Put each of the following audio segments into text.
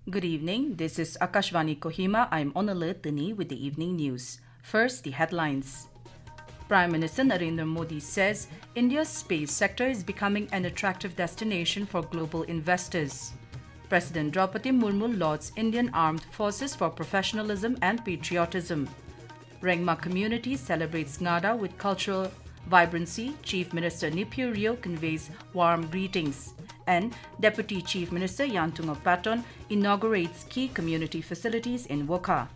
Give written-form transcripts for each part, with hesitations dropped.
Good evening. This is Akashvani Kohima. I'm on alert Tani with the evening news. First, the headlines. Prime Minister Narendra Modi says India's space sector is becoming an attractive destination for global investors. President Droupadi Murmu lauds Indian Armed Forces for professionalism and patriotism. Rengma community celebrates Ngada with cultural vibrancy. Chief Minister Neiphiu Rio conveys warm greetings. And Deputy Chief Minister Yanthungo Patton inaugurates key community facilities in Wokha.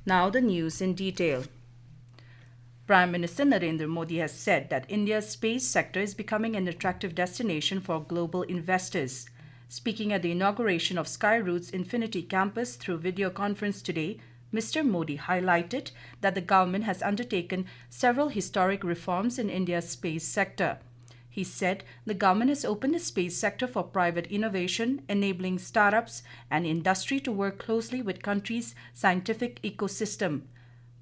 Now the news in detail. Prime Minister Narendra Modi has said that India's space sector is becoming an attractive destination for global investors. Speaking at the inauguration of Skyroot's Infinity Campus through video conference today, Mr. Modi highlighted that the government has undertaken several historic reforms in India's space sector. He said the government has opened the space sector for private innovation, enabling startups and industry to work closely with country's scientific ecosystem.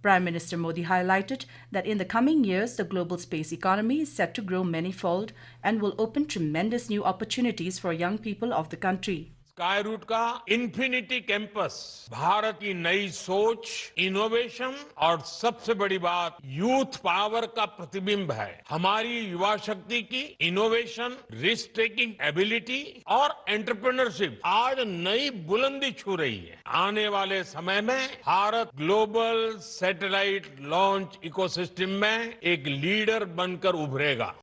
Prime Minister Modi highlighted that in the coming years, the global space economy is set to grow manifold and will open tremendous new opportunities for young people of the country. Skyroot का infinity campus Bharat की नई सोच, innovation और सबसे बड़ी बात youth power का प्रतिबिंब है। हमारी युवा शक्ति की इनोवेशन, रिस्क टेकिंग एबिलिटी और एंटरप्रेन्योरशिप आज नई बुलंदी छू रही है। आने वाले समय में Bharat global satellite launch ecosystem में एक लीडर बनकर उभरेगा।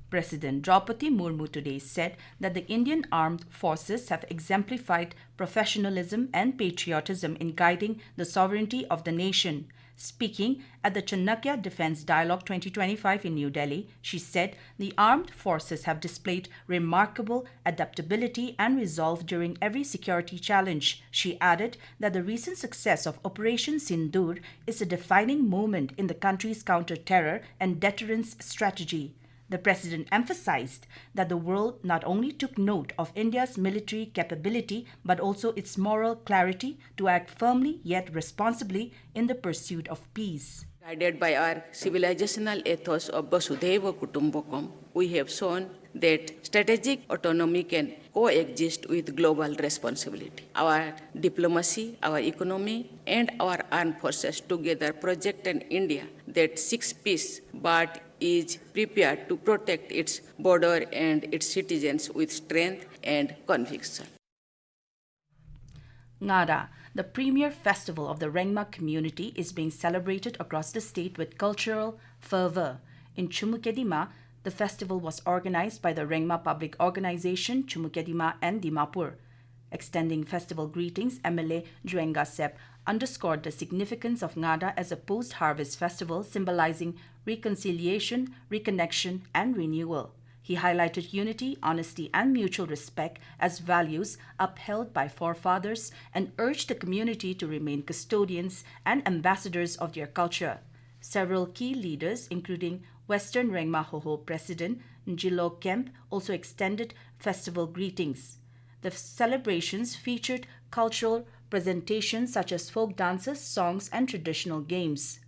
President Droupadi Murmu today said that the Indian Armed Forces have exemplified professionalism and patriotism in guiding the sovereignty of the nation. Speaking at the Chanakya Defence Dialogue 2025 in New Delhi, she said the armed forces have displayed remarkable adaptability and resolve during every security challenge. She added that the recent success of Operation Sindoor is a defining moment in the country's counter-terror and deterrence strategy. The president emphasized that the world not only took note of India's military capability but also its moral clarity to act firmly yet responsibly in the pursuit of peace. Guided by our civilizational ethos of Vasudhaiva Kutumbakam, we have shown that strategic autonomy can coexist with global responsibility. Our diplomacy, our economy, and our armed forces together project an India that seeks peace but is prepared to protect its border and its citizens with strength and conviction. Ngada, the premier festival of the Rengma community, is being celebrated across the state with cultural fervor. In Chumukedima, the festival was organized by the Rengma Public Organization, Chumukedima and Dimapur. Extending festival greetings, MLA Juenga Sep underscored the significance of Ngada as a post-harvest festival symbolizing reconciliation, reconnection, and renewal. He highlighted unity, honesty, and mutual respect as values upheld by forefathers and urged the community to remain custodians and ambassadors of their culture. Several key leaders, including Western Rengma Hoho President Njilo Kemp, also extended festival greetings. The celebrations featured cultural presentations such as folk dances, songs, and traditional games.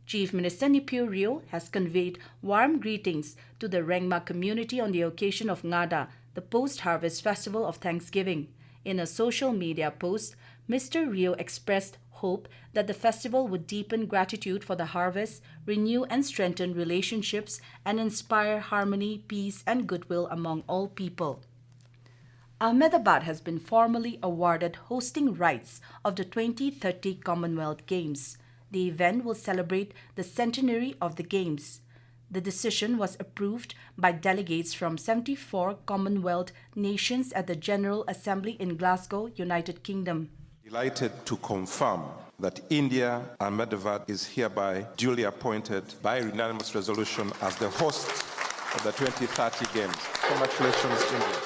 Chief Minister Neiphiu Rio has conveyed warm greetings to the Rengma community on the occasion of Ngada, the post-harvest festival of Thanksgiving. In a social media post, Mr. Rio expressed hope that the festival would deepen gratitude for the harvest, renew and strengthen relationships, and inspire harmony, peace, and goodwill among all people. Ahmedabad has been formally awarded hosting rights of the 2030 Commonwealth Games. The event will celebrate the centenary of the Games. The decision was approved by delegates from 74 Commonwealth nations at the General Assembly in Glasgow, United Kingdom. Delighted to confirm that India, Ahmedabad, is hereby duly appointed by unanimous resolution as the host of the 2030 Games. Congratulations, India.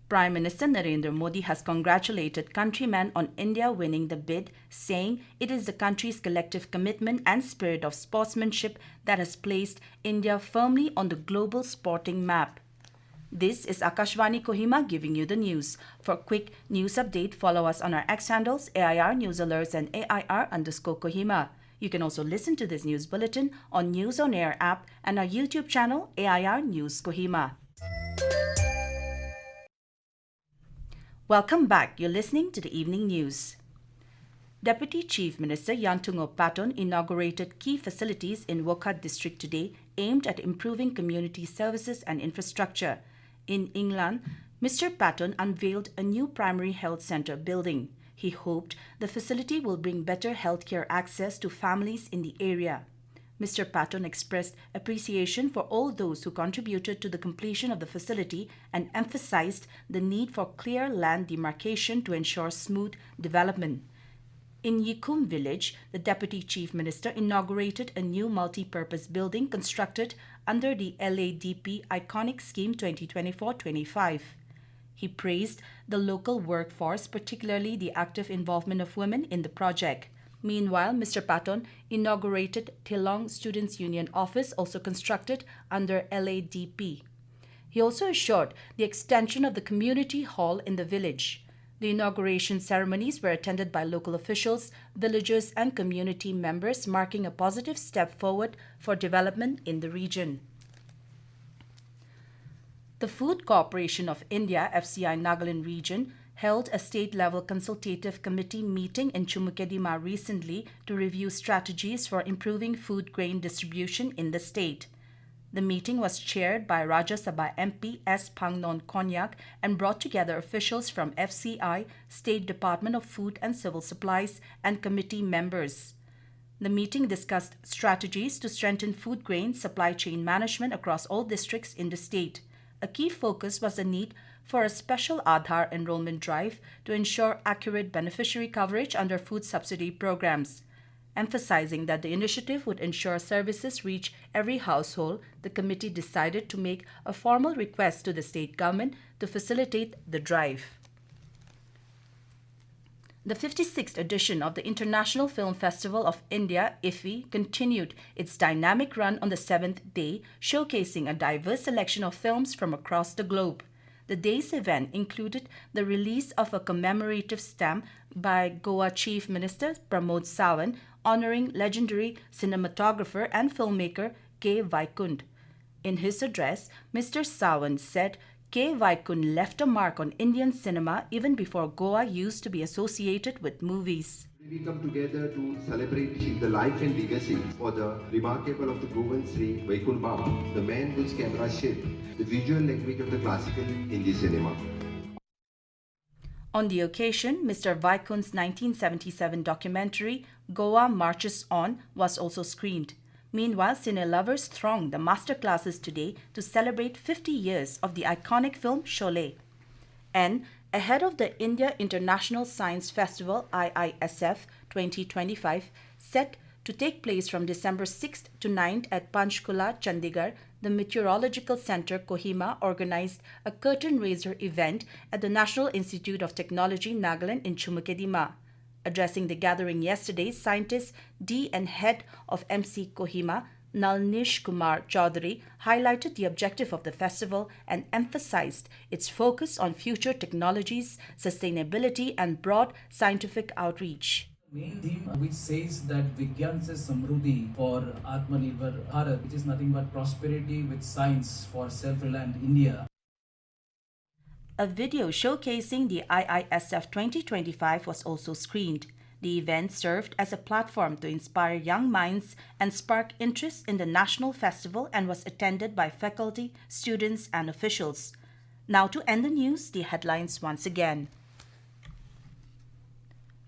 Prime Minister Narendra Modi has congratulated countrymen on India winning the bid, saying it is the country's collective commitment and spirit of sportsmanship that has placed India firmly on the global sporting map. This is Akashvani Kohima giving you the news. For quick news update, follow us on our X handles, AIR News Alerts and AIR_Kohima. You can also listen to this news bulletin on News on Air app and our YouTube channel, AIR News Kohima. Welcome back. You're listening to the evening news. Deputy Chief Minister Yanthungo Patton inaugurated key facilities in Wokha district today aimed at improving community services and infrastructure. In England, Mr. Patton unveiled a new primary health centre building. He hoped the facility will bring better healthcare access to families in the area. Mr. Patton expressed appreciation for all those who contributed to the completion of the facility and emphasized the need for clear land demarcation to ensure smooth development. In Yikum village, the Deputy Chief Minister inaugurated a new multi-purpose building constructed under the LADP Iconic Scheme 2024-25. He praised the local workforce, particularly the active involvement of women in the project. Meanwhile, Mr. Patton inaugurated Tilong Students' Union office, also constructed under LADP. He also assured the extension of the community hall in the village. The inauguration ceremonies were attended by local officials, villagers, and community members, marking a positive step forward for development in the region. The Food Corporation of India, FCI Nagaland region, held a state-level consultative committee meeting in Chumukedima recently to review strategies for improving food grain distribution in the state. The meeting was chaired by Rajya Sabha MP S. Pangnon Konyak and brought together officials from FCI, State Department of Food and Civil Supplies, and committee members. The meeting discussed strategies to strengthen food grain supply chain management across all districts in the state. A key focus was the need for a special Aadhaar enrollment drive to ensure accurate beneficiary coverage under food subsidy programs. Emphasizing that the initiative would ensure services reach every household, the committee decided to make a formal request to the state government to facilitate the drive. The 56th edition of the International Film Festival of India, IFFI, continued its dynamic run on the 7th day, showcasing a diverse selection of films from across the globe. The day's event included the release of a commemorative stamp by Goa Chief Minister Pramod Sawant, honoring legendary cinematographer and filmmaker K. Vaikund. In his address, Mr. Sawant said K. Vaikund left a mark on Indian cinema even before Goa used to be associated with movies. We come together to celebrate the life and legacy for the remarkable of the Govan Sri Vaikund Baba, the man whose camera shaped the visual language of the classical Hindi cinema. On the occasion, Mr. Vaikund's 1977 documentary, Goa Marches On, was also screened. Meanwhile, cine lovers thronged the masterclasses today to celebrate 50 years of the iconic film Sholay. And ahead of the India International Science Festival IISF 2025, set to take place from December 6th to 9th at Panchkula, Chandigarh, the Meteorological Centre Kohima organized a curtain raiser event at the National Institute of Technology, Nagaland in Chumukedima. Addressing the gathering yesterday, scientist D and head of MC Kohima, Nalnish Kumar Chaudhary, highlighted the objective of the festival and emphasized its focus on future technologies, sustainability, and broad scientific outreach. Main theme which says that Vigyan se Samruddhi for Atmanirbhar Bharat, which is nothing but prosperity with science for self-reliant India. A video showcasing the IISF 2025 was also screened. The event served as a platform to inspire young minds and spark interest in the national festival and was attended by faculty, students, and officials. Now to end the news, the headlines once again.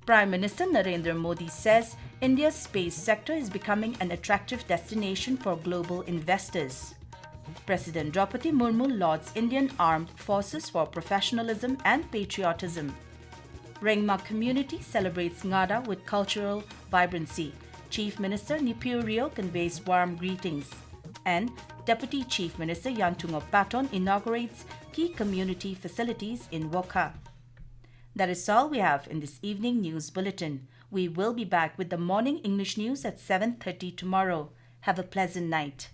Prime Minister Narendra Modi says India's space sector is becoming an attractive destination for global investors. President Droupadi Murmu lauds Indian Armed Forces for professionalism and patriotism. Rengma community celebrates Ngada with cultural vibrancy. Chief Minister Neiphiu Rio conveys warm greetings. And Deputy Chief Minister Yanthungo Patton inaugurates key community facilities in Wokha. That is all we have in this evening news bulletin. We will be back with the morning English news at 7:30 tomorrow. Have a pleasant night.